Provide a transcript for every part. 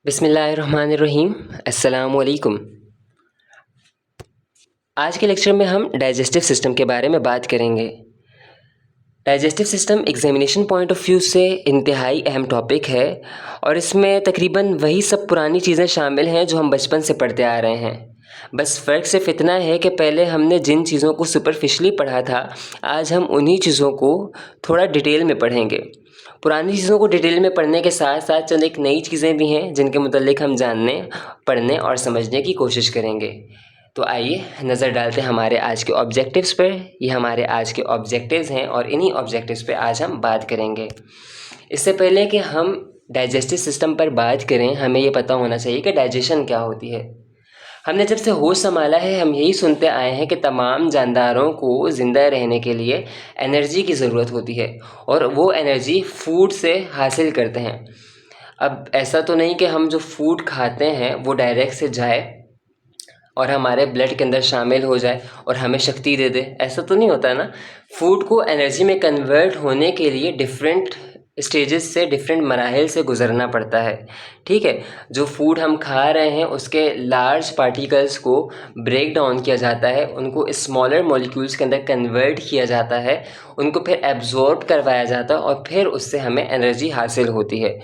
बिस्मिल्लाहिर्रहमानिर्रहीम। अस्सलामुअलैकुम। आज के लेक्चर में हम डाइजेस्टिव सिस्टम के बारे में बात करेंगे। Digestive system examination point of view से इंतहाई अहम टॉपिक है और इसमें तकरीबन वही सब पुरानी चीज़ें शामिल हैं जो हम बचपन से पढ़ते आ रहे हैं। बस फ़र्क सिर्फ इतना है कि पहले हमने जिन चीज़ों को सुपरफिशली पढ़ा था, आज हम उन्हीं चीज़ों को थोड़ा डिटेल में पढ़ेंगे। पुरानी चीज़ों को डिटेल में पढ़ने के साथ साथ चंद एक नई चीज़ें भी हैं जिनके मुतल्लिक हम जानने, पढ़ने और समझने की कोशिश करेंगे। तो आइए नज़र डालते हैं हमारे आज के ऑब्जेक्टिव्स पर। ये हमारे आज के ऑब्जेक्टिव्स हैं और इन्हीं ऑब्जेक्टिव्स पे आज हम बात करेंगे। इससे पहले कि हम डाइजेस्टिव सिस्टम पर बात करें, हमें ये पता होना चाहिए कि डाइजेशन क्या होती है। हमने जब से होश संभाला है हम यही सुनते आए हैं कि तमाम जानदारों को ज़िंदा रहने के लिए एनर्जी की ज़रूरत होती है और वो एनर्जी फूड से हासिल करते हैं। अब ऐसा तो नहीं कि हम जो फूड खाते हैं वो डायरेक्ट से जाए और हमारे ब्लड के अंदर शामिल हो जाए और हमें शक्ति दे दे, ऐसा तो नहीं होता ना। फूड को एनर्जी में कन्वर्ट होने के लिए डिफरेंट स्टेजेस से, डिफरेंट मराहिल से गुज़रना पड़ता है। ठीक है, जो फूड हम खा रहे हैं उसके लार्ज पार्टिकल्स को ब्रेक डाउन किया जाता है, उनको स्मॉलर मॉलिक्यूल्स के अंदर कन्वर्ट किया जाता है, उनको फिर एब्जॉर्ब करवाया जाता है और फिर उससे हमें एनर्जी हासिल होती है।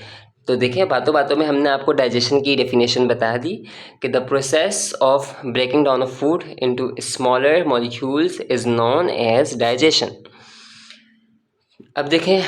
तो देखिए, बातों बातों में हमने आपको डाइजेशन की डेफिनेशन बता दी कि the process of breaking down of food into smaller molecules is known as digestion. अब देखें,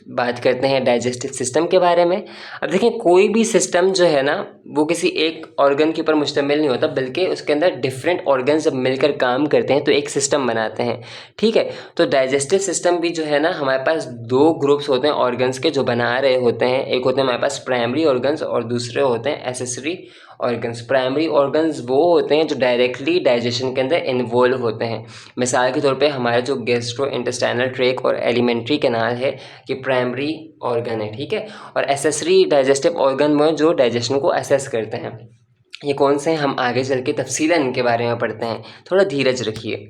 बात करते हैं डाइजेस्टिव सिस्टम के बारे में। अब देखें, कोई भी सिस्टम जो है ना वो किसी एक ऑर्गन के ऊपर मुश्तमिल नहीं होता, बल्कि उसके अंदर डिफरेंट ऑर्गन जब मिलकर काम करते हैं तो एक सिस्टम बनाते हैं। ठीक है, तो डाइजेस्टिव सिस्टम भी जो है ना, हमारे पास दो ग्रुप्स होते हैं ऑर्गन्स के जो बना रहे होते हैं। एक होते हैं हमारे पास प्राइमरी ऑर्गन्स और दूसरे होते हैं एसेसरी ऑर्गन्स। प्राइमरी ऑर्गन्स वो होते हैं जो डायरेक्टली डाइजेशन के अंदर इन्वॉल्व होते हैं। मिसाल के तौर पे हमारे जो गैस्ट्रो इंटेस्टाइनल ट्रैक्ट और एलिमेंट्री कैनाल है, ये प्राइमरी ऑर्गन है। ठीक है, और एसेसरी डाइजेस्टिव ऑर्गन में जो डाइजेशन को असेस करते हैं। ये कौन से हैं, हम आगे चल के तफसीलन इनके बारे में पढ़ते हैं, थोड़ा धीरज रखिए।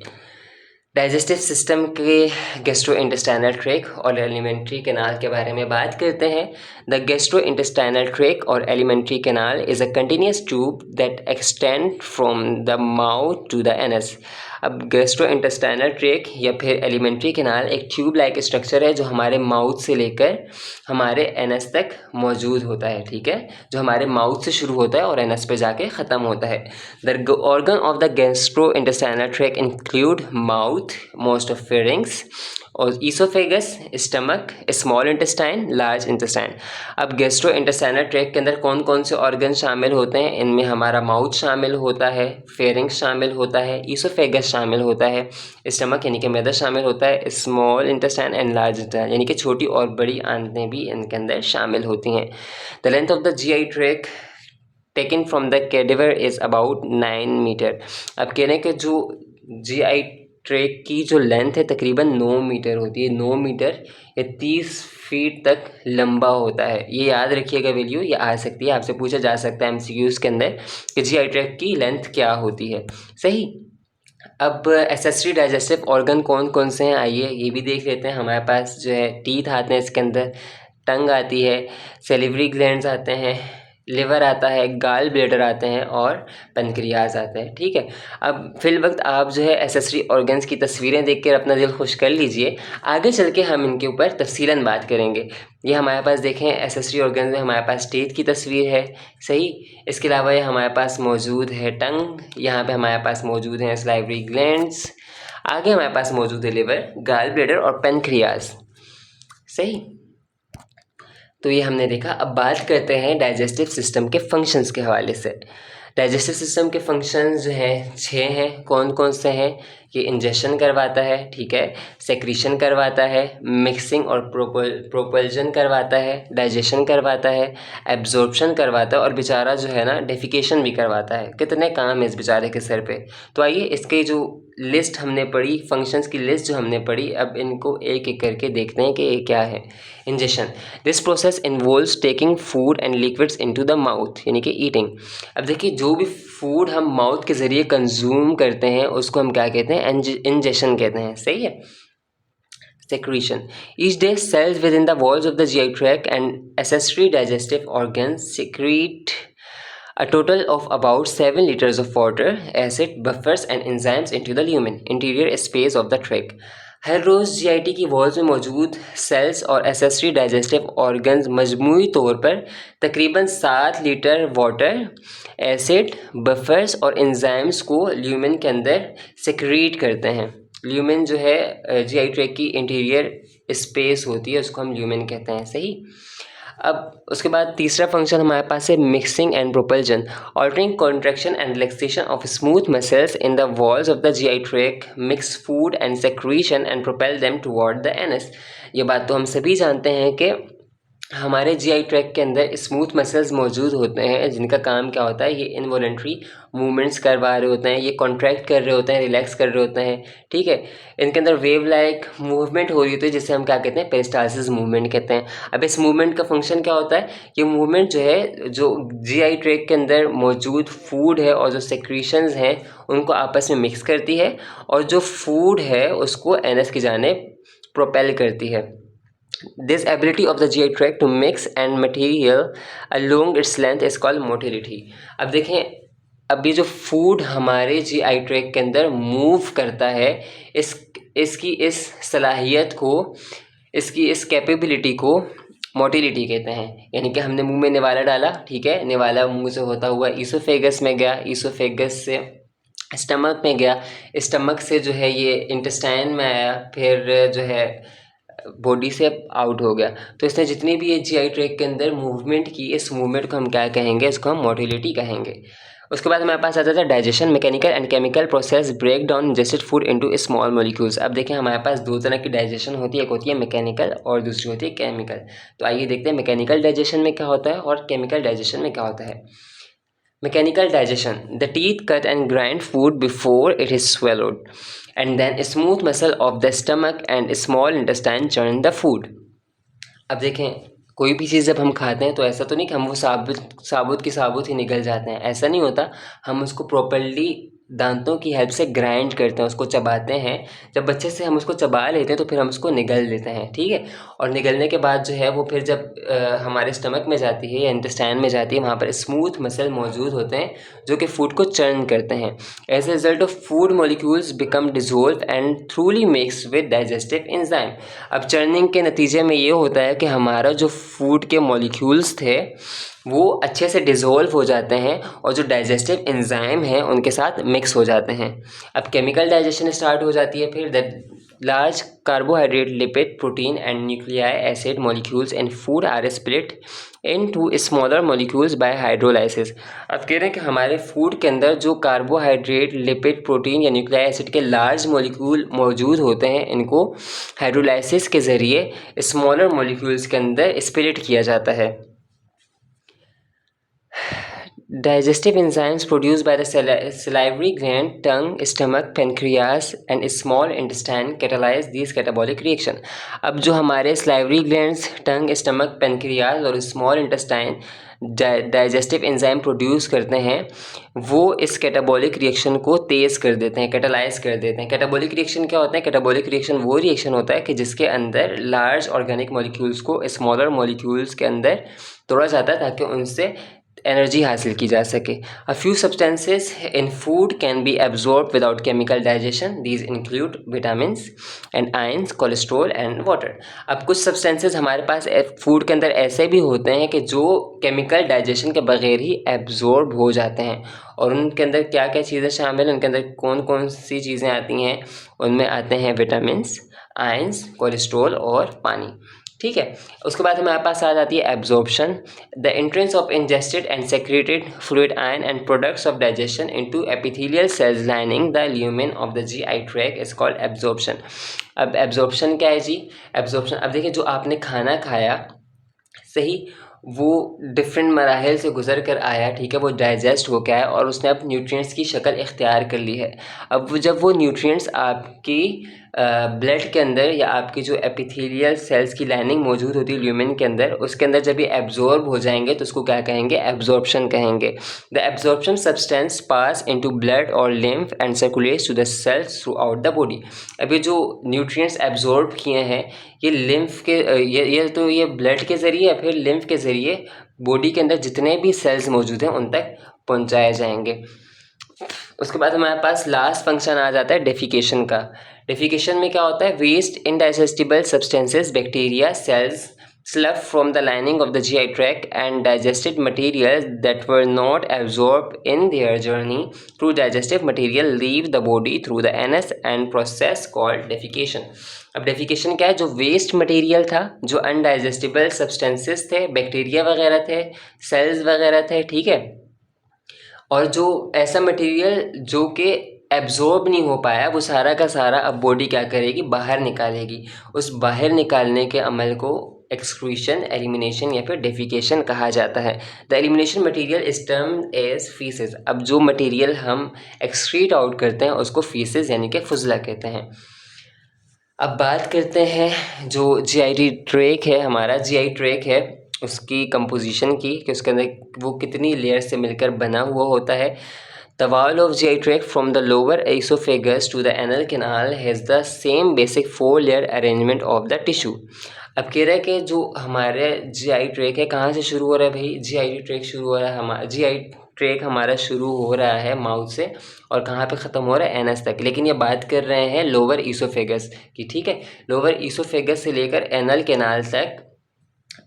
डाइजेस्टिव सिस्टम के गैस्ट्रो इंटेस्टाइनल ट्रैक और एलिमेंट्री कैनाल के बारे में बात करते हैं। द गैस्ट्रो इंटेस्टाइनल ट्रैक और alimentary canal is a continuous tube that extend from the mouth to the anus. अब गैस्ट्रो इंटेस्टाइनल ट्रैक या फिर एलिमेंट्री कैनाल एक ट्यूब लाइक स्ट्रक्चर है जो हमारे माउथ से लेकर हमारे एनस तक मौजूद होता है। ठीक है, जो हमारे माउथ से शुरू होता है और एनस पे जाके ख़त्म होता है। The organ of the gastro intestinal tract include mouth, most of pharynx और oesophagus, stomach, small intestine, large intestine. अब गैस्ट्रो इंटेस्टाइनल ट्रैक के अंदर कौन कौन से ऑर्गन शामिल होते हैं? इनमें हमारा माउथ शामिल होता है, फेरिंग्स शामिल होता है, ईसोफेगस शामिल होता है, स्टमक यानी कि मैदा शामिल होता है, small intestine and large intestine यानी कि छोटी और बड़ी आंतें भी इनके अंदर शामिल होती हैं। The length of the GI tract taken from the cadaver is about 9 metre. अब कहने के जो जीआई ट्रैक की जो लेंथ है तकरीबन 9 मीटर होती है। 9 मीटर या 30 फीट तक लंबा होता है। ये याद रखिएगा वैल्यू, ये आ सकती है, आपसे पूछा जा सकता है एमसीक्यूज़ के अंदर कि जीआई ट्रैक की लेंथ क्या होती है। सही। अब एसेसरी डाइजेस्टिव ऑर्गन कौन कौन से हैं, आइए ये भी देख लेते हैं। हमारे पास जो है टीथ आते हैं, इसके अंदर टंग आती है, सेलिवरी ग्लैंड्स आते हैं, लिवर आता है, गाल ब्लेडर आते हैं और पेनक्रियाज आते हैं। ठीक है, अब फिल वक्त आप जो है एसेसरी ऑर्गन्स की तस्वीरें देखकर अपना दिल खुश कर लीजिए। आगे चल के हम इनके ऊपर तफसीलन बात करेंगे। ये हमारे पास देखें, एसेसरी ऑर्गन्स में हमारे पास टीथ की तस्वीर है। सही। इसके अलावा ये हमारे पास मौजूद है टंग, यहाँ पे हमारे पास मौजूद हैं सलाइवरी ग्लैंड्स, आगे हमारे पास मौजूद है लिवर, गाल ब्लेडर और पेनक्रियाज। सही। तो ये हमने देखा। अब बात करते हैं डाइजेस्टिव सिस्टम के फंक्शंस के हवाले से। डाइजेस्टिव सिस्टम के फंक्शंस जो हैं 6 हैं। कौन कौन से हैं? ये इंजेशन करवाता है, ठीक है, सेक्रीशन करवाता है, मिक्सिंग और प्रोपल्जन करवाता है, डाइजेशन करवाता है, एब्जॉर्प्शन करवाता है और बेचारा जो है ना डेफिकेशन भी करवाता है। कितने काम है इस बेचारे के सर पे। तो आइए इसके जो लिस्ट हमने पढ़ी, फंक्शंस की लिस्ट जो हमने पढ़ी, अब इनको एक एक करके देखते हैं कि ये क्या है। Ingestion, this process involves taking food and liquids into the mouth यानी कि ईटिंग। अब देखिए, जो भी फूड हम माउथ के ज़रिए कंज्यूम करते हैं उसको हम क्या कहते हैं? इंजेशन कहते हैं। सही है। secretion. Each day, cells within the walls of the GI tract and accessory digestive organs secrete a total of about 7 liters of water, acid, buffers and enzymes into the lumen, interior space of the tract. हर रोज़ GIT की walls में मौजूद sales और accessory digestive organs मजमूई तौर पर तकरीबन 7 litre water, acid, buffers और एंजाइम्स को ल्यूमेन के अंदर सेक्रीट करते हैं। ल्यूमेन जो है जीआई ट्रैक्ट की इंटीरियर स्पेस होती है, उसको हम ल्यूमेन कहते हैं। सही। अब उसके बाद तीसरा फंक्शन हमारे पास है mixing and propulsion, altering contraction and relaxation of smooth muscles in the walls of the GI tract, mix food and secretion and propel them toward the anus. ये बात तो हम सभी जानते हैं कि हमारे जीआई ट्रैक्ट के अंदर स्मूथ मसल्स मौजूद होते हैं, जिनका काम क्या होता है, ये इनवॉलेंट्री मूवमेंट्स करवा रहे होते हैं, ये कॉन्ट्रैक्ट कर रहे होते हैं, रिलैक्स कर रहे होते हैं। ठीक है, इनके अंदर वेव लाइक मूवमेंट हो रही होती है, जिसे हम क्या कहते हैं, पेरिस्टालसिस मूवमेंट कहते हैं। अब इस मूवमेंट का फंक्शन क्या होता है, ये मूवमेंट जो है, जो जीआई ट्रैक्ट के अंदर मौजूद फूड है और जो सेक्रीशंस हैं उनको आपस में मिक्स करती है, और जो फूड है उसको एनस की जानिब प्रोपेल करती है। This ability of the GI tract to mix and material along its length is called motility. अब देखें, अभी जो फूड हमारे जीआई ट्रैक्ट के अंदर मूव करता है, इसकी इस सलाहियत को, इसकी इस कैपेबिलिटी को मोटिलिटी कहते हैं। यानी कि हमने मुंह में निवाला डाला, ठीक है, निवाला मुंह से होता हुआ ईसोफेगस में गया, ईसोफेगस से स्टमक में गया, स्टमक से जो है ये इंटेस्टाइन में आया, फिर जो है बॉडी से आउट हो गया। तो इसने जितनी भी ये जीआई ट्रैक्ट के अंदर मूवमेंट की, इस मूवमेंट को हम क्या कहेंगे, इसको हम मोटिलिटी कहेंगे। उसके बाद हमारे पास आता था digestion, mechanical and chemical process break down ingested food into small molecules. अब देखें, हमारे पास दो तरह की डाइजेशन होती है, एक होती है मैकेनिकल और दूसरी होती है केमिकल। तो आइए देखते हैं मैकेनिकल डाइजेशन में क्या होता है और केमिकल डाइजेशन में क्या होता है। Mechanical digestion. The teeth cut and grind food before it is swallowed, and then smooth muscle of the stomach and small intestine churn the food. अब देखें, कोई भी चीज़ जब हम खाते हैं तो ऐसा तो नहीं कि हम वो साबुत की साबुत ही निकल जाते हैं, ऐसा नहीं होता। हम उसको प्रॉपर्ली दांतों की हेल्प से ग्राइंड करते हैं, उसको चबाते हैं। जब अच्छे से हम उसको चबा लेते हैं तो फिर हम उसको निगल लेते हैं, ठीक है। और निगलने के बाद जो है वो फिर जब हमारे स्टमक में जाती है या इंटेस्टाइन में जाती है, वहाँ पर स्मूथ मसल मौजूद होते हैं जो कि फूड को चर्न करते हैं। As a result of food molecules become dissolve and thoroughly mix with digestive enzyme. अब चर्निंग के नतीजे में ये होता है कि हमारा जो फूड के मॉलिक्यूल्स थे वो अच्छे से डिज़ोल्व हो जाते हैं और जो डाइजेस्टिव एंजाइम हैं उनके साथ मिक्स हो जाते हैं। अब केमिकल डाइजेशन स्टार्ट हो जाती है। फिर the large carbohydrate, lipid, protein and nucleic acid molecules in food are split into smaller molecules by hydrolysis. अब कह रहे हैं कि हमारे फूड के अंदर जो कार्बोहाइड्रेट, लिपिड, प्रोटीन या न्यूक्लियाई एसिड के लार्ज मॉलिक्यूल मौजूद होते हैं, इनको हाइड्रोलाइसिस के ज़रिए स्मॉलर मॉलिक्यूल्स के अंदर स्प्लिट किया जाता है। Digestive enzymes produced by the salivary gland, tongue, stomach, pancreas and small intestine catalyze these catabolic reaction. अब जो हमारे salivary glands, tongue, stomach, pancreas और small intestine digestive enzyme produce करते हैं, वो इस कैटाबॉलिक रिएक्शन को तेज़ कर देते हैं, कैटालाइज कर देते हैं। कैटाबॉलिक रिएक्शन क्या होता है? कैटाबॉलिक रिएक्शन वो रिएक्शन होता है कि जिसके अंदर लार्ज ऑर्गेनिक मॉलिक्यूल्स को स्मॉलर मॉलिक्यूल्स के अंदर तोड़ा जाता है ताकि उनसे एनर्जी हासिल की जा सके। A few substances in food can be absorb without chemical digestion. These include vitamins and ions, cholesterol and water. अब कुछ सब्सटेंसेस हमारे पास फूड के अंदर ऐसे भी होते हैं कि जो केमिकल डाइजेशन के बगैर ही एब्जॉर्ब हो जाते हैं। और उनके अंदर क्या क्या चीज़ें शामिल हैं, उनके अंदर कौन कौन सी चीज़ें आती हैं? उनमें आते हैं विटामिन्स, आयंस, कोलेस्ट्रॉल और पानी, ठीक है। उसके बाद हमारे पास आ जाती है absorption. The entrance of ingested and secreted fluid ion and products of digestion into epithelial cells lining the lumen of the GI tract is called absorption. अब एब्जॉर्प्शन क्या है जी? एब्जॉर्प्शन, अब देखिए, जो आपने खाना खाया, सही, वो डिफरेंट मराहल से गुजर कर आया, ठीक है, वो डाइजेस्ट हो गया है और उसने अब न्यूट्रिएंट्स की शक्ल इख्तियार कर ली है। अब जब वो न्यूट्रिएंट्स आपकी ब्लड के अंदर या आपकी जो एपिथेलियल सेल्स की लाइनिंग मौजूद होती है ल्यूमेन के अंदर, उसके अंदर जब ये एब्जॉर्ब हो जाएंगे तो उसको क्या कहेंगे, एब्जॉर्प्शन कहेंगे। The absorption substance pass into blood और lymph and circulates to the cells throughout the body. अब ये जो न्यूट्रिएंट्स एब्जॉर्ब किए हैं ये लिम्फ के ये ब्लड के ज़रिए या फिर लिम्फ के ज़रिए बॉडी के अंदर जितने भी सेल्स मौजूद हैं उन तक पहुंचाए जाएंगे। उसके बाद हमारे पास लास्ट फंक्शन आ जाता है डेफिकेशन का। डेफिकेशन में क्या होता है, waste indigestible substances, bacteria cells slough from the lining of the GI tract and digested materials that were not absorbed in their journey through digestive material leave the body through the anus and process called defecation। अब defecation क्या है, जो waste material था, जो अनडाइजेस्टिबल substances थे, bacteria वगैरह थे, sales वगैरह थे, ठीक है, और जो ऐसा मटेरियल जो कि एब्जॉर्ब नहीं हो पाया वो सारा का सारा अब बॉडी क्या करेगी, बाहर निकालेगी। उस बाहर निकालने के अमल को एक्सक्रीशन, एलिमिनेशन या फिर डेफिकेशन कहा जाता है। The elimination material is termed as faeces. अब जो मटेरियल हम एक्सक्रीट आउट करते हैं उसको फीसेस यानी कि फुजला कहते हैं। अब बात करते हैं जो जीआई ट्रैक है, हमारा जीआई ट्रैक है उसकी कंपोजिशन की, कि उसके अंदर वो कितनी लेयर से मिलकर बना हुआ होता है। The wall of GI tract from the lower esophagus to the anal canal has the same basic 4-layer arrangement of the tissue। अब कह रहा है कि जो हमारे जीआई ट्रैक है कहाँ से शुरू हो रहा है भाई, जीआई ट्रैक शुरू हो रहा है हमारा जीआई ट्रैक हमारा शुरू हो रहा है माउथ से और कहाँ पे ख़त्म हो रहा है, एनस तक। लेकिन ये बात कर रहे हैं लोअर ईसोफेगस की, ठीक है। लोअर ईसोफेगस से लेकर एनल कैनाल तक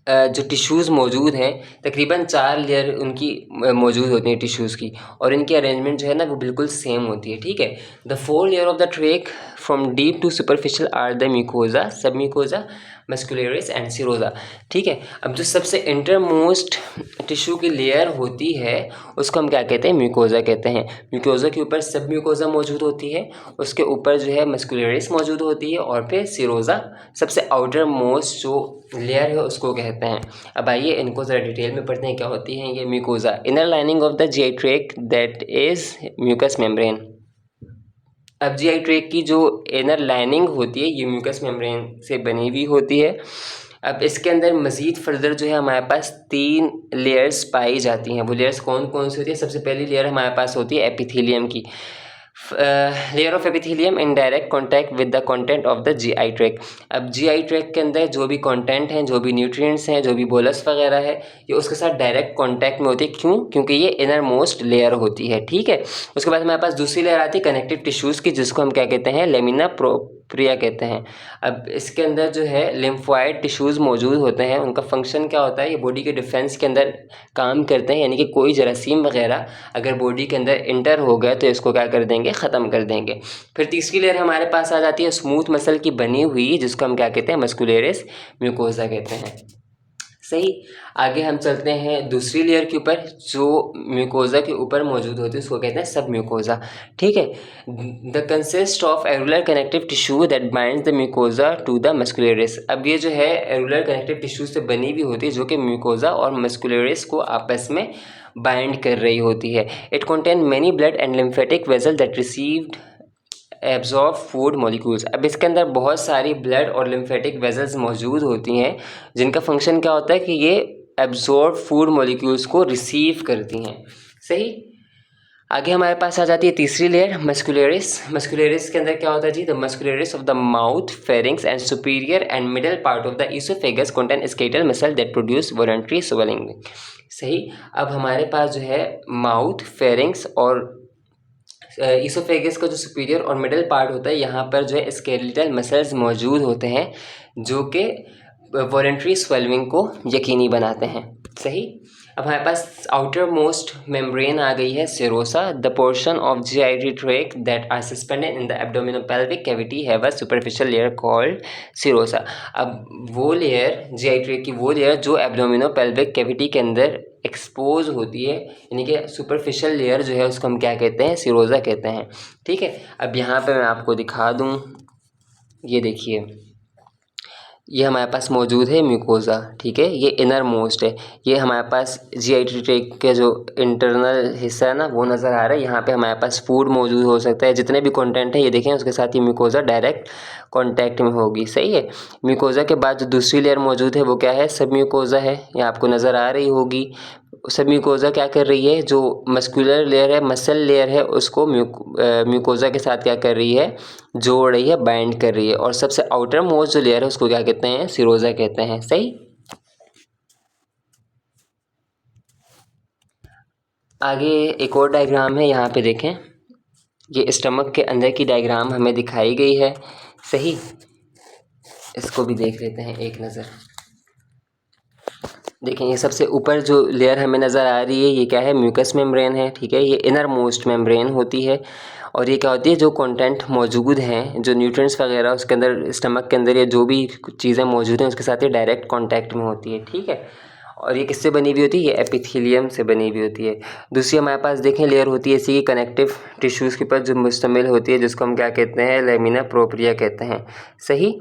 जो टिश्यूज़ मौजूद हैं तकरीबन 4 लेयर उनकी मौजूद होती हैं टिश्यूज़ की, और इनकी अरेंजमेंट जो है ना वो बिल्कुल सेम होती है, ठीक है। The 4 layer of the tract from deep to superficial are the mucosa, sub mucosa, muscularis and serosa, ठीक है। अब जो सबसे इंटरमोस्ट टिश्यू की लेयर होती है उसको हम क्या कहते हैं, म्यूकोजा कहते हैं। म्यूकोजा के ऊपर सब म्यूकोजा मौजूद होती है, उसके ऊपर जो है मस्कुलरिस मौजूद होती है, और फिर सिरोजा सबसे आउटर मोस्ट जो लेयर है उसको कहते हैं। अब आइए इनको ज़रा डिटेल में पढ़ते हैं क्या होती हैं ये mucosa. Inner lining of the GI tract that is mucus membrane. अब जीआई ट्रैक्ट की जो इनर लाइनिंग होती है ये म्यूकस मेम्ब्रेन से बनी हुई होती है। अब इसके अंदर मज़ीद फर्दर जो है हमारे पास 3 लेयर्स पाई जाती हैं। वो लेयर्स कौन कौन सी होती है, सबसे पहली लेयर हमारे पास होती है एपिथेलियम की। Layer of epithelium in direct contact with the content of the GI tract. अब जीआई ट्रैक्ट के अंदर जो भी कंटेंट हैं, जो भी न्यूट्रिएंट्स हैं, जो भी बोलस वगैरह है, ये उसके साथ डायरेक्ट कांटेक्ट में होती है। क्यों? क्योंकि ये इनर मोस्ट लेयर होती है, ठीक है। उसके बाद हमारे पास दूसरी लेयर आती है कनेक्टिव टिश्यूज़ की, जिसको हम क्या कहते हैं, लेमिना प्रोप्रिया कहते हैं। अब इसके अंदर जो है लिम्फॉइड टिश्यूज़ मौजूद होते हैं। उनका फंक्शन क्या होता है, ये बॉडी के डिफेंस के अंदर काम करते हैं, यानी कि कोई जरासीम वगैरह अगर बॉडी के अंदर इंटर हो गए तो इसको क्या कर देंगे, ख़त्म कर देंगे। फिर तीसरी लेयर हमारे पास आ जाती है स्मूथ मसल की बनी हुई, जिसको हम क्या कहते हैं, मस्कुलरिस म्यूकोजा कहते हैं। सही, आगे हम चलते हैं दूसरी लेयर के ऊपर जो म्यूकोजा के ऊपर मौजूद होती है, उसको कहते हैं सब म्यूकोजा, ठीक है। The consist of areolar connective tissue that binds the mucosa to the muscularis. अब ये जो है एरुलर कनेक्टिव टिश्यू से बनी हुई होती है जो कि म्यूकोजा और मस्कुलरिस को आपस में बाइंड कर रही होती है। It contain many blood and lymphatic vessel that received absorb food molecules. अब इसके अंदर बहुत सारी ब्लड और लिम्फेटिक वेजल्स मौजूद होती हैं जिनका फंक्शन क्या होता है कि ये एब्जॉर्ब फूड मॉलिक्यूल्स को रिसीव करती हैं। सही, आगे हमारे पास आ जाती है तीसरी लेयर मस्कुलरिस। मस्कुलरिस के अंदर क्या होता है जी, the muscularis of the mouth, pharynx and superior and middle part of the oesophagus contain skeletal muscle that produce voluntary swallowing. सही, अब हमारे पास जो है माउथ, फेरिंग्स और ईसोफेगस का जो सुपीरियर और मिडल पार्ट होता है, यहाँ पर जो है स्केलेटल मसल्स मौजूद होते हैं जो कि वॉलंटरी स्वेलिंग को यकीनी बनाते हैं। सही, अब हमारे पास आउटर मोस्ट मेम्ब्रेन आ गई है serosa. The portion of GI tract that are suspended in the abdominopelvic cavity have a superficial layer called serosa. अब वो लेयर जीआई ट्रैक्ट की वो लेयर जो एब्डोमिनोपेल्विक कैविटी के अंदर एक्सपोज होती है, यानी कि सुपरफिशियल लेयर जो है उसको हम क्या कहते हैं, सिरोजा कहते हैं, ठीक है। अब यहाँ पे मैं आपको दिखा दूँ, ये देखिए ये हमारे पास मौजूद है म्यूकोज़ा, ठीक है। ये इनर मोस्ट है। ये हमारे पास जीआई ट्रैक्ट का जो इंटरनल हिस्सा है ना, वो नज़र आ रहा है। यहाँ पे हमारे पास फूड मौजूद हो सकता है, जितने भी कंटेंट है ये देखें, उसके साथ ही म्यूकोज़ा डायरेक्ट कांटेक्ट में होगी, सही है। म्यूकोज़ा के बाद जो दूसरी लेयर मौजूद है वो क्या है, सब म्यूकोज़ा है। ये आपको नज़र आ रही होगी। सब म्यूकोज़ा क्या कर रही है, जो मस्कुलर लेयर है, मसल लेयर है, उसको म्यूकोज़ा के साथ क्या कर रही है, जोड़ रही है, बाइंड कर रही है। और सबसे आउटर मोस्ट जो लेयर है उसको क्या कहते हैं, सिरोज़ा कहते हैं, सही। आगे एक और डायग्राम है, यहाँ पे देखें, ये स्टमक के अंदर की डायग्राम हमें दिखाई गई है, सही। इसको भी देख लेते हैं एक नज़र। देखें, ये सबसे ऊपर जो लेयर हमें नज़र आ रही है ये क्या है, म्यूकस मेम्ब्रेन है, ठीक है। ये इनर मोस्ट मेम्ब्रेन होती है। और ये क्या होती है, जो कंटेंट मौजूद हैं, जो न्यूट्रिएंट्स वगैरह उसके अंदर, स्टमक के अंदर, या जो भी चीज़ें मौजूद हैं उसके साथ ये डायरेक्ट कांटेक्ट में होती है, ठीक है। और ये किससे बनी हुई होती है, ये एपिथेलियम से बनी हुई होती है। दूसरी हमारे पास देखें लेयर होती है इसी कनेक्टिव टिश्यूज़ के ऊपर जो मुश्तमिल होती है, जिसको हम क्या कहते हैं, लैमिना प्रोप्रिया कहते हैं, सही।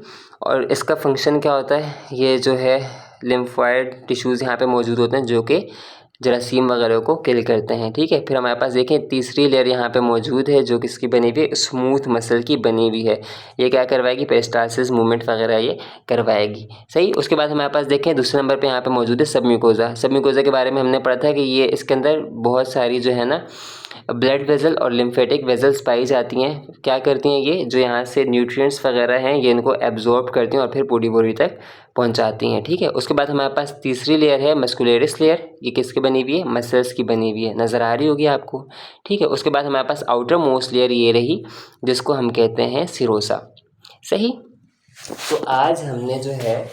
और इसका फंक्शन क्या होता है, ये जो है लिम्फॉइड टिश्यूज़ यहाँ पे मौजूद होते हैं जो कि जरासीम वगैरह को किल करते हैं, ठीक है। फिर हमारे पास देखें तीसरी लेयर यहाँ पे मौजूद है जो किसकी बनी हुई है, स्मूथ मसल की बनी हुई है। ये क्या करवाएगी, पेरिस्टालसिस मूवमेंट वगैरह ये करवाएगी, सही। उसके बाद हमारे पास देखें दूसरे नंबर पे यहाँ पे मौजूद है सबम्यूकोज़ा। सबम्यूकोज़ा के बारे में हमने पढ़ा था कि ये इसके अंदर बहुत सारी जो है ना ब्लड वेसल और लिम्फेटिक वेसल्स पाई जाती हैं। क्या करती हैं ये, जो यहाँ से न्यूट्रिएंट्स वगैरह हैं ये इनको एब्जॉर्ब करती हैं और फिर पूरी बॉडी तक पहुँचाती हैं, ठीक है। उसके बाद हमारे पास तीसरी लेयर है मस्कुलरिस लेयर। ये किसकी बनी हुई है, मसल्स की बनी हुई है, नज़र आ रही होगी आपको, ठीक है। उसके बाद हमारे पास आउटर मोस्ट लेयर ये रही, जिसको हम कहते हैं सिरोसा, सही। तो आज हमने जो है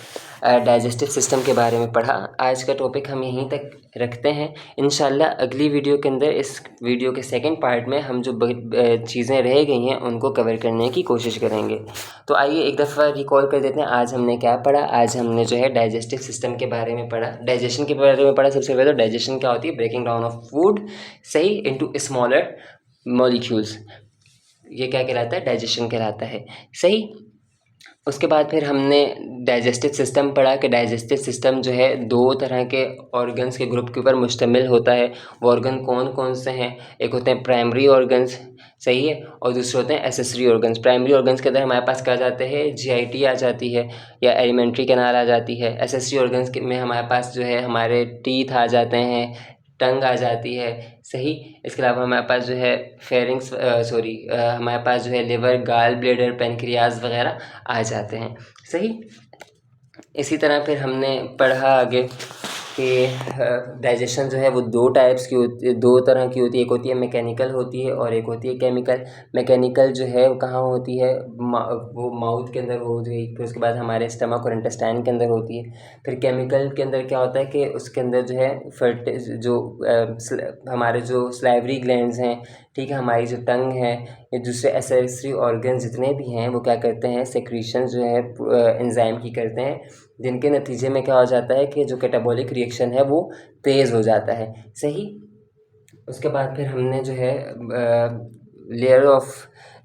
डाइजेस्टिव सिस्टम के बारे में पढ़ा। आज का टॉपिक हम यहीं तक रखते हैं। इंशाल्लाह अगली वीडियो के अंदर, इस वीडियो के सेकंड पार्ट में हम जो चीज़ें रह गई हैं उनको कवर करने की कोशिश करेंगे। तो आइए एक दफ़ा रिकॉल कर देते हैं आज हमने क्या पढ़ा। आज हमने जो है डाइजेस्टिव सिस्टम के बारे में पढ़ा, डाइजेशन के बारे में पढ़ा। सबसे पहले तो डाइजेशन क्या होती है, ब्रेकिंग डाउन ऑफ फूड, सही, इनटू स्मॉलर मॉलिक्यूल्स। ये क्या कहलाता है, डाइजेशन कहलाता है, सही। उसके बाद फिर हमने डाइजेस्टिव सिस्टम पढ़ा कि डाइजेस्टिव सिस्टम जो है दो तरह के ऑर्गन्स के ग्रुप के ऊपर मुश्तमिल होता है। वो ऑर्गन कौन कौन से हैं, एक होते हैं प्राइमरी ऑर्गन्स, सही है, और दूसरे होते हैं एसेसरी ऑर्गन्स। प्राइमरी ऑर्गन्स के अंदर हमारे पास क्या जाते हैं, जीआईटी आ जाती है या एलिमेंट्री कैनाल आ जाती है। एसेसरी ऑर्गन्स में हमारे पास जो है हमारे टीथ आ जाते हैं, टंग आ जाती है, सही। इसके अलावा हमारे पास जो है फेरिंग्स हमारे पास जो है लिवर, गाल ब्लेडर, पेनक्रियाज वगैरह आ जाते हैं, सही। इसी तरह फिर हमने पढ़ा आगे कि डाइजेशन जो है वो दो टाइप्स की होती है, दो तरह की होती है। एक होती है मैकेनिकल होती है और एक होती है केमिकल। मैकेनिकल जो है वो कहाँ होती है, वो माउथ के अंदर हो गई, फिर उसके बाद हमारे स्टमक और इंटेस्टाइन के अंदर होती है। फिर केमिकल के अंदर क्या होता है कि उसके अंदर जो है हमारे जो स्लाइवरी ग्लैंड्स हैं, ठीक है, हमारी जो टंग है, ये दूसरे एसेसरी ऑर्गन जितने भी हैं वो क्या करते हैं, सेक्रीशन जो है एंजाइम की करते हैं, जिनके नतीजे में क्या हो जाता है कि जो कैटाबॉलिक रिएक्शन है वो तेज़ हो जाता है, सही। उसके बाद फिर हमने जो है लेयर ऑफ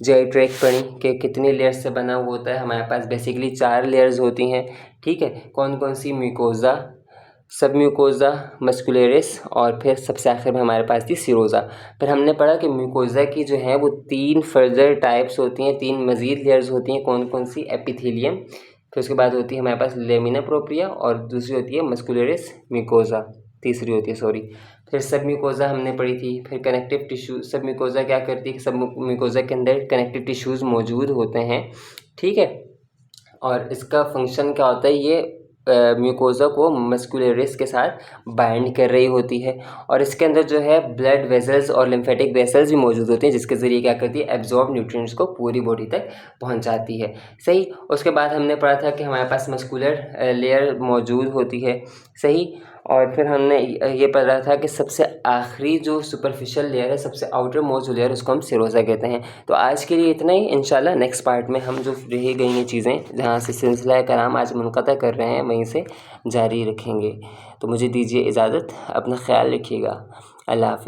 जीआई ट्रैक्ट पढ़ी कि कितनी लेयर्स से बना हुआ होता है। हमारे पास बेसिकली 4 लेयर्स होती हैं, ठीक है। कौन कौन सी, म्यूकोज़ा, सब म्यूकोज़ा, मस्कुलरिस, और फिर सबसे आखिर में हमारे पास थी सिरोज़ा। फिर हमने पढ़ा कि म्यूकोज़ा की जो है वो 3 फर्दर टाइप्स होती हैं, 3 मज़ीद लेयर्स होती हैं। कौन कौन सी, एपिथेलियम, फिर उसके बाद होती है हमारे पास लेमिना प्रोप्रिया, और दूसरी होती है मस्कुलरिस म्यूकोज़ा, तीसरी होती है, सॉरी। फिर सब म्यूकोज़ा हमने पढ़ी थी। फिर कनेक्टिव टिश्यू, सब म्यूकोज़ा क्या करती है कि सब म्यूकोज़ा के अंदर कनेक्टिव टिश्यूज़ मौजूद होते हैं, ठीक है। और इसका फंक्शन क्या होता है, ये म्यूकोज़ा को मस्कुलरिस के साथ बाइंड कर रही होती है। और इसके अंदर जो है ब्लड वेसल्स और लिम्फेटिक वेसल्स भी मौजूद होते हैं, जिसके ज़रिए क्या करती है, एब्जॉर्ब न्यूट्रिएंट्स को पूरी बॉडी तक पहुंचाती है, सही। उसके बाद हमने पढ़ा था कि हमारे पास मस्कुलर लेयर मौजूद होती है, सही। और फिर हमने ये पढ़ा था कि सबसे आखिरी जो सुपरफिशियल लेयर है, सबसे आउटर मोस्ट लेयर, उसको हम सिरोज़ा कहते हैं। तो आज के लिए इतना ही। इंशाल्लाह नेक्स्ट पार्ट में हम जो रह गई हैं चीज़ें, जहाँ से सिलसिला कलाम आज मुनक़ता कर रहे हैं, वहीं से जारी रखेंगे। तो मुझे दीजिए इजाज़त, अपना ख्याल रखिएगा, अल्लाह हाफ़िज़।